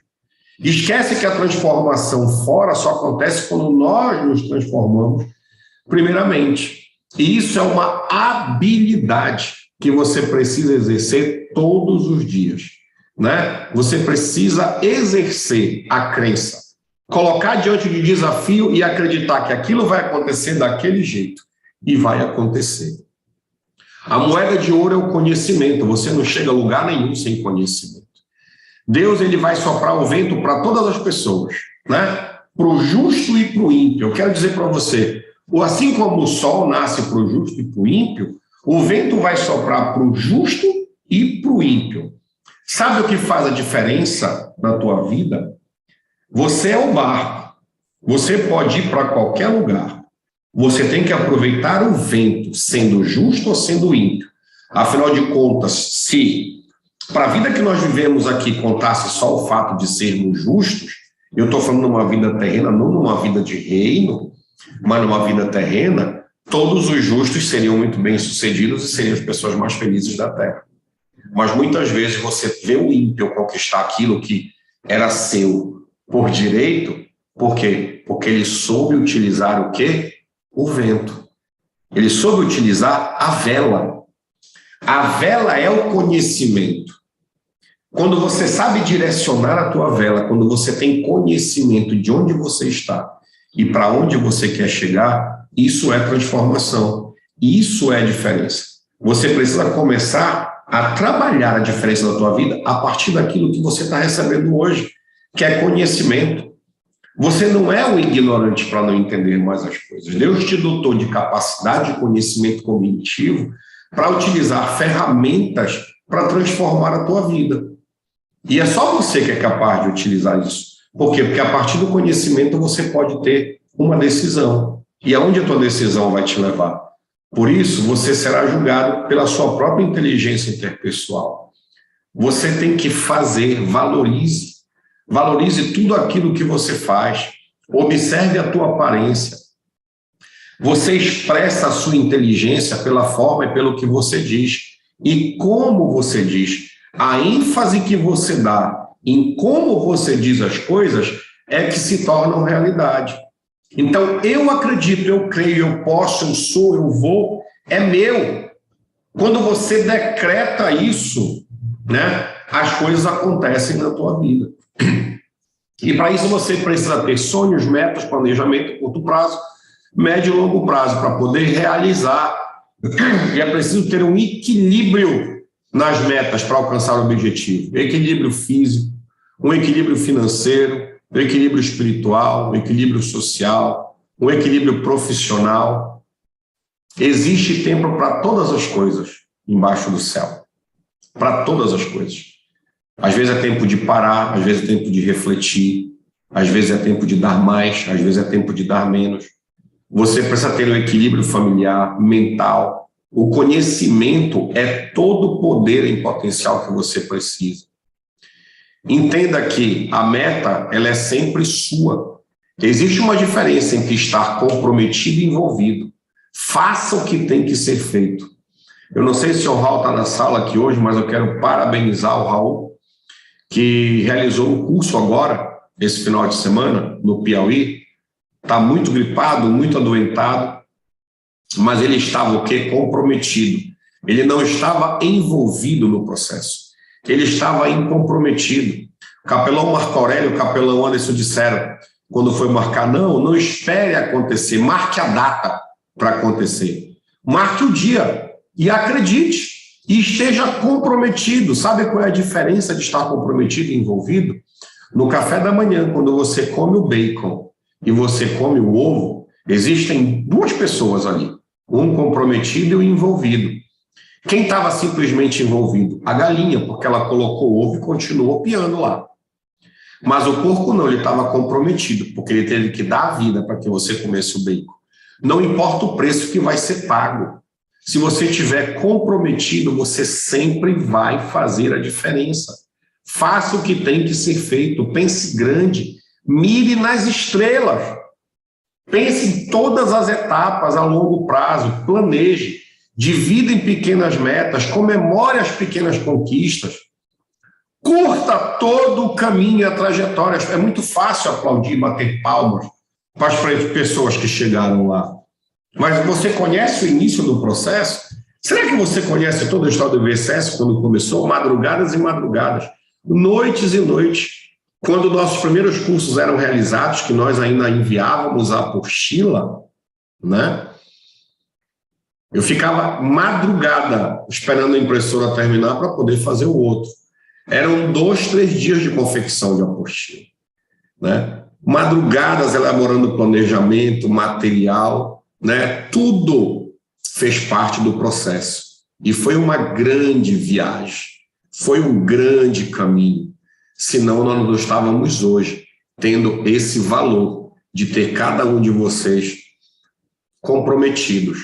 Esquece que a transformação fora só acontece quando nós nos transformamos primeiramente. E isso é uma habilidade que você precisa exercer todos os dias. Né? Você precisa exercer a crença. Colocar diante de desafio e acreditar que aquilo vai acontecer daquele jeito. E vai acontecer. A moeda de ouro é o conhecimento. Você não chega a lugar nenhum sem conhecimento. Deus ele vai soprar o vento para todas as pessoas, né? Para o justo e para o ímpio. Eu quero dizer para você, assim como o sol nasce para o justo e para o ímpio, o vento vai soprar para o justo e para o ímpio. Sabe o que faz a diferença na tua vida? Você é o barco. Você pode ir para qualquer lugar. Você tem que aproveitar o vento, sendo justo ou sendo ímpio. Afinal de contas, se para a vida que nós vivemos aqui contasse só o fato de sermos justos, eu estou falando numa vida terrena, não numa vida de reino, mas numa vida terrena, todos os justos seriam muito bem-sucedidos e seriam as pessoas mais felizes da terra. Mas muitas vezes você vê o ímpio conquistar aquilo que era seu por direito, por quê? Porque ele soube utilizar o quê? O vento. Ele soube utilizar a vela. A vela é o conhecimento. Quando você sabe direcionar a tua vela, quando você tem conhecimento de onde você está e para onde você quer chegar, isso é transformação. Isso é diferença. Você precisa começar a trabalhar a diferença da tua vida a partir daquilo que você está recebendo hoje, que é conhecimento. Você não é um ignorante para não entender mais as coisas. Deus te dotou de capacidade de conhecimento cognitivo para utilizar ferramentas para transformar a tua vida. E é só você que é capaz de utilizar isso. Por quê? Porque a partir do conhecimento você pode ter uma decisão. E aonde a tua decisão vai te levar? Por isso, você será julgado pela sua própria inteligência interpessoal. Você tem que fazer, valorize. Valorize tudo aquilo que você faz. Observe a tua aparência. Você expressa a sua inteligência pela forma e pelo que você diz. E como você diz. A ênfase que você dá em como você diz as coisas é que se tornam realidade. Então, eu acredito, eu creio, eu posso, eu sou, eu vou, é meu. Quando você decreta isso, né, as coisas acontecem na tua vida. E para isso você precisa ter sonhos, metas, planejamento, curto prazo, médio e longo prazo, para poder realizar. E é preciso ter um equilíbrio nas metas para alcançar o objetivo. Equilíbrio físico, um equilíbrio financeiro, um equilíbrio espiritual, um equilíbrio social, um equilíbrio profissional. Existe tempo para todas as coisas embaixo do céu. Para todas as coisas. Às vezes é tempo de parar, às vezes é tempo de refletir, às vezes é tempo de dar mais, às vezes é tempo de dar menos. Você precisa ter um equilíbrio familiar, mental. O conhecimento é todo o poder em potencial que você precisa. Entenda que a meta, ela é sempre sua. Existe uma diferença entre estar comprometido e envolvido. Faça o que tem que ser feito. Eu não sei se o Raul está na sala aqui hoje, mas eu quero parabenizar o Raul, que realizou um curso agora, esse final de semana, no Piauí. Está muito gripado, muito adoentado, mas ele estava o quê? Comprometido. Ele não estava envolvido no processo. Ele estava incomprometido. O capelão Marco Aurélio e o capelão Anderson disseram, quando foi marcar, não espere acontecer, marque a data para acontecer. Marque o dia e acredite, e esteja comprometido. Sabe qual é a diferença de estar comprometido e envolvido? No café da manhã, quando você come o bacon e você come o ovo, existem duas pessoas ali, um comprometido e um envolvido. Quem estava simplesmente envolvido? A galinha, porque ela colocou o ovo e continuou piando lá. Mas o porco não, ele estava comprometido, porque ele teve que dar a vida para que você comesse o bacon. Não importa o preço que vai ser pago. Se você estiver comprometido, você sempre vai fazer a diferença. Faça o que tem que ser feito, pense grande, mire nas estrelas. Pense em todas as etapas a longo prazo, planeje, divida em pequenas metas, comemore as pequenas conquistas, curta todo o caminho e a trajetória. É muito fácil aplaudir, bater palmas para as pessoas que chegaram lá. Mas você conhece o início do processo? Será que você conhece toda a história do VSS quando começou? Madrugadas e madrugadas, noites e noites. Quando nossos primeiros cursos eram realizados, que nós ainda enviávamos a apostila, né? Eu ficava madrugada esperando a impressora terminar para poder fazer o outro. Eram 2, 3 dias de confecção de apostila, né? Madrugadas elaborando planejamento, material, né? Tudo fez parte do processo. E foi uma grande viagem, foi um grande caminho. Senão nós não estávamos hoje tendo esse valor de ter cada um de vocês comprometidos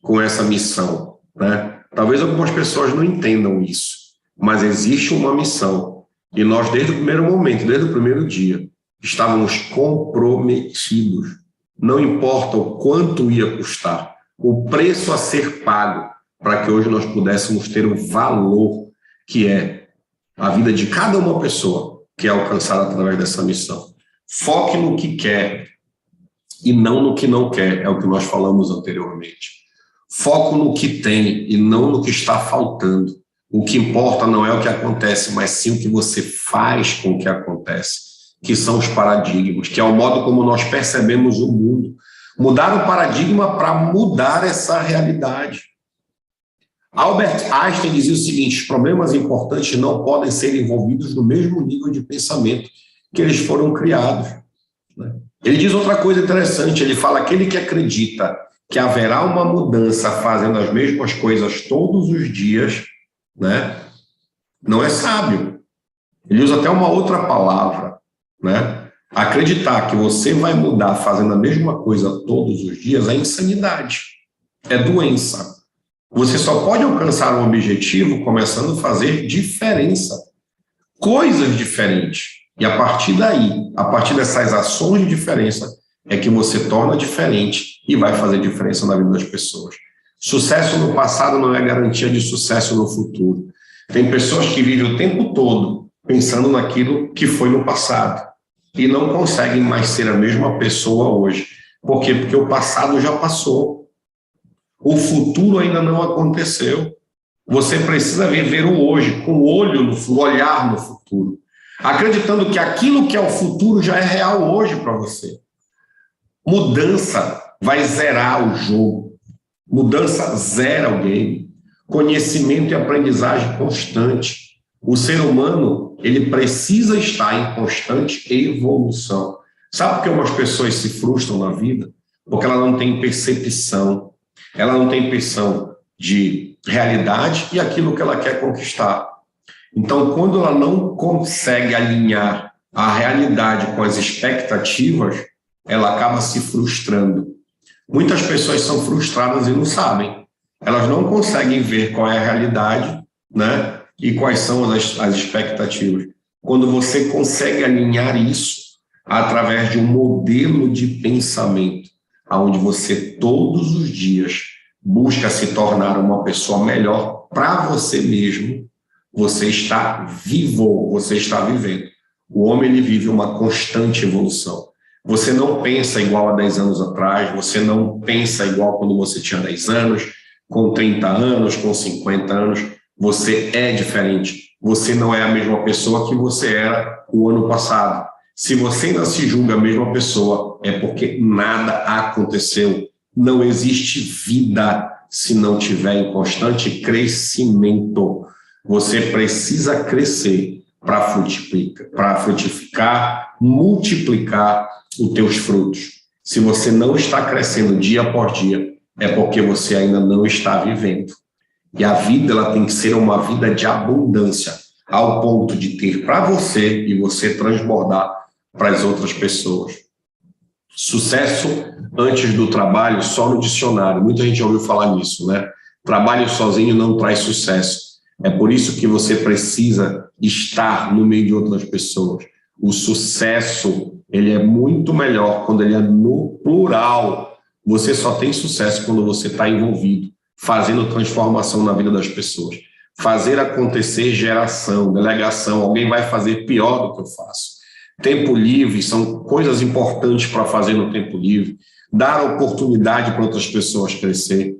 com essa missão, né? Talvez algumas pessoas não entendam isso, mas existe uma missão. E nós, desde o primeiro momento, desde o primeiro dia, estávamos comprometidos. Não importa o quanto ia custar, o preço a ser pago para que hoje nós pudéssemos ter o valor que é a vida de cada uma pessoa que é alcançada através dessa missão. Foque no que quer e não no que não quer, é o que nós falamos anteriormente. Foco no que tem e não no que está faltando. O que importa não é o que acontece, mas sim o que você faz com o que acontece, que são os paradigmas, que é o modo como nós percebemos o mundo. Mudar o paradigma para mudar essa realidade. Albert Einstein dizia o seguinte: os problemas importantes não podem ser envolvidos no mesmo nível de pensamento que eles foram criados. Ele diz outra coisa interessante, ele fala: aquele que acredita que haverá uma mudança fazendo as mesmas coisas todos os dias, né, não é sábio. Ele usa até uma outra palavra, né? Acreditar que você vai mudar fazendo a mesma coisa todos os dias é insanidade, é doença. Você só pode alcançar um objetivo começando a fazer diferença, coisas diferentes. E a partir daí, a partir dessas ações de diferença, é que você torna diferente e vai fazer diferença na vida das pessoas. Sucesso no passado não é garantia de sucesso no futuro. Tem pessoas que vivem o tempo todo pensando naquilo que foi no passado e não conseguem mais ser a mesma pessoa hoje. Por quê? Porque o passado já passou. O futuro ainda não aconteceu. Você precisa viver o hoje, com o olhar no futuro, acreditando que aquilo que é o futuro já é real hoje para você. Mudança vai zerar o jogo. Mudança zera o game. Conhecimento e aprendizagem constante. O ser humano, ele precisa estar em constante evolução. Sabe por que umas pessoas se frustram na vida? Porque ela não tem percepção. Ela não tem percepção de realidade e aquilo que ela quer conquistar. Então, quando ela não consegue alinhar a realidade com as expectativas, ela acaba se frustrando. Muitas pessoas são frustradas e não sabem. Elas não conseguem ver qual é a realidade, né? E quais são as expectativas. Quando você consegue alinhar isso através de um modelo de pensamento, onde você todos os dias busca se tornar uma pessoa melhor para você mesmo, você está vivo, você está vivendo. O homem, ele vive uma constante evolução. Você não pensa igual a 10 anos atrás, você não pensa igual quando você tinha 10 anos, com 30 anos, com 50 anos. Você é diferente. Você não é a mesma pessoa que você era o ano passado. Se você ainda se julga a mesma pessoa, é porque nada aconteceu. Não existe vida se não tiver em constante crescimento. Você precisa crescer para frutificar, multiplicar os teus frutos. Se você não está crescendo dia após dia, é porque você ainda não está vivendo. E a vida, ela tem que ser uma vida de abundância, ao ponto de ter para você e você transbordar para as outras pessoas. Sucesso antes do trabalho só no dicionário. Muita gente já ouviu falar nisso, né? Trabalho sozinho não traz sucesso. É por isso que você precisa estar no meio de outras pessoas. O sucesso, ele é muito melhor quando ele é no plural. Você só tem sucesso quando você está envolvido, fazendo transformação na vida das pessoas. Fazer acontecer geração, delegação. Alguém vai fazer pior do que eu faço. Tempo livre, são coisas importantes para fazer no tempo livre. Dar oportunidade para outras pessoas crescer.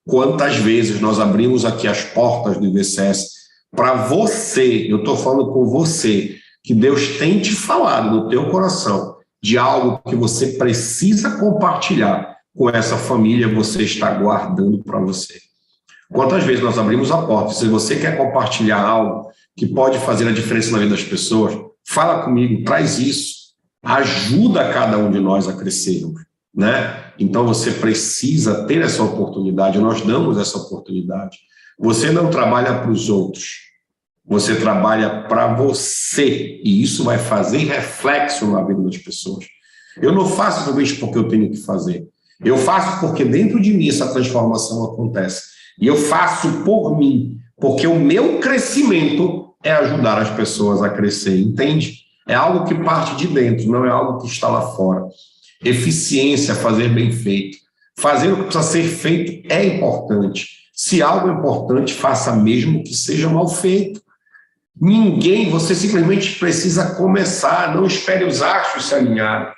Quantas vezes nós abrimos aqui as portas do IVCS para você, eu estou falando com você, que Deus tem te falado no teu coração de algo que você precisa compartilhar com essa família, você está guardando para você. Quantas vezes nós abrimos a porta? Se você quer compartilhar algo que pode fazer a diferença na vida das pessoas, fala comigo, traz isso, ajuda cada um de nós a crescermos, né? Então você precisa ter essa oportunidade, nós damos essa oportunidade. Você não trabalha para os outros, você trabalha para você, e isso vai fazer reflexo na vida das pessoas. Eu não faço somente porque eu tenho que fazer, eu faço porque dentro de mim essa transformação acontece, e eu faço por mim, Porque o meu crescimento é ajudar as pessoas a crescer, entende? É algo que parte de dentro, não é algo que está lá fora. Eficiência, fazer bem feito. Fazer o que precisa ser feito é importante. Se algo é importante, faça mesmo que seja mal feito. Ninguém, você simplesmente precisa começar, não espere os astros se alinharem.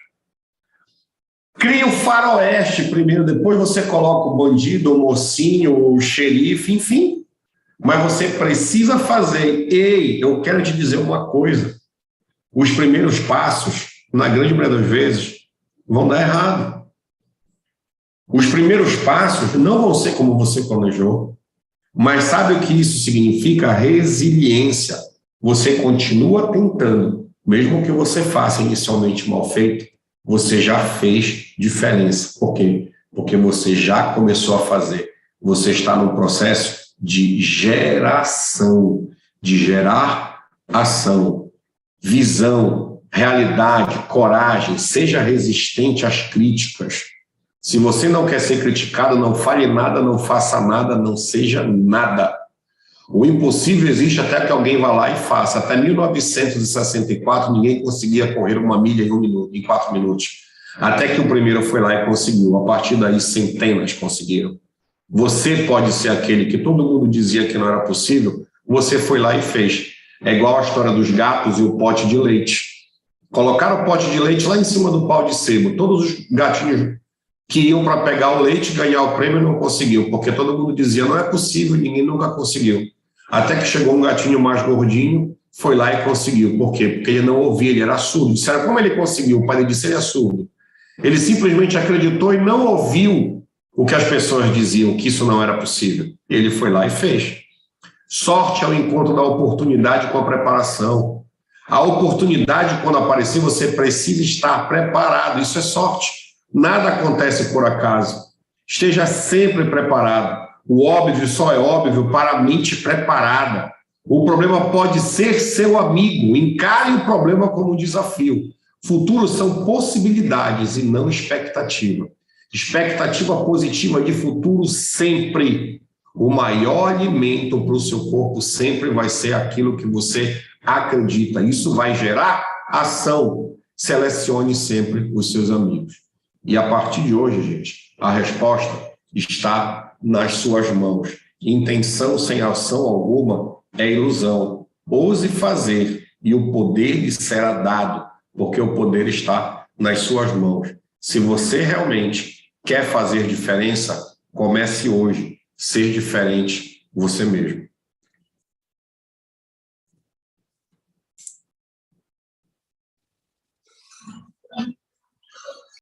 Cria o faroeste primeiro, depois você coloca o bandido, o mocinho, o xerife, enfim. Mas você precisa fazer. Ei, eu quero te dizer uma coisa. Os primeiros passos, na grande maioria das vezes, vão dar errado. Os primeiros passos não vão ser como você planejou. Mas sabe o que isso significa? Resiliência. Você continua tentando, mesmo que você faça inicialmente mal feito, você já fez diferença. Por quê? Porque você já começou a fazer. Você está num processo de geração, de gerar ação, visão, realidade, coragem. Seja resistente às críticas. Se você não quer ser criticado, não fale nada, não faça nada, não seja nada. O impossível existe até que alguém vá lá e faça. Até 1964, ninguém conseguia correr uma milha em 4 minutos. Até que o primeiro foi lá e conseguiu. A partir daí, centenas conseguiram. Você pode ser aquele que todo mundo dizia que não era possível, você foi lá e fez. É igual a história dos gatos e o pote de leite. Colocaram o pote de leite lá em cima do pau de sebo. Todos os gatinhos que iam para pegar o leite e ganhar o prêmio não conseguiu, porque todo mundo dizia, não é possível, ninguém nunca conseguiu. Até que chegou um gatinho mais gordinho, foi lá e conseguiu. Por quê? Porque ele não ouvia, ele era surdo. Disseram, como ele conseguiu? O pai dele disse, ele é surdo. Ele simplesmente acreditou e não ouviu o que as pessoas diziam, que isso não era possível. Ele foi lá e fez. Sorte ao encontro da oportunidade com a preparação. A oportunidade, quando aparecer, você precisa estar preparado. Isso é sorte. Nada acontece por acaso. Esteja sempre preparado. O óbvio só é óbvio para a mente preparada. O problema pode ser seu amigo. Encare o problema como um desafio. Futuros são possibilidades e não expectativa. Expectativa positiva de futuro sempre. O maior alimento para o seu corpo sempre vai ser aquilo que você acredita. Isso vai gerar ação. Selecione sempre os seus amigos. E a partir de hoje, gente, a resposta está nas suas mãos. Intenção sem ação alguma é ilusão. Ouse fazer e o poder lhe será dado, porque o poder está nas suas mãos. Se você realmente quer fazer diferença, comece hoje. Ser diferente você mesmo.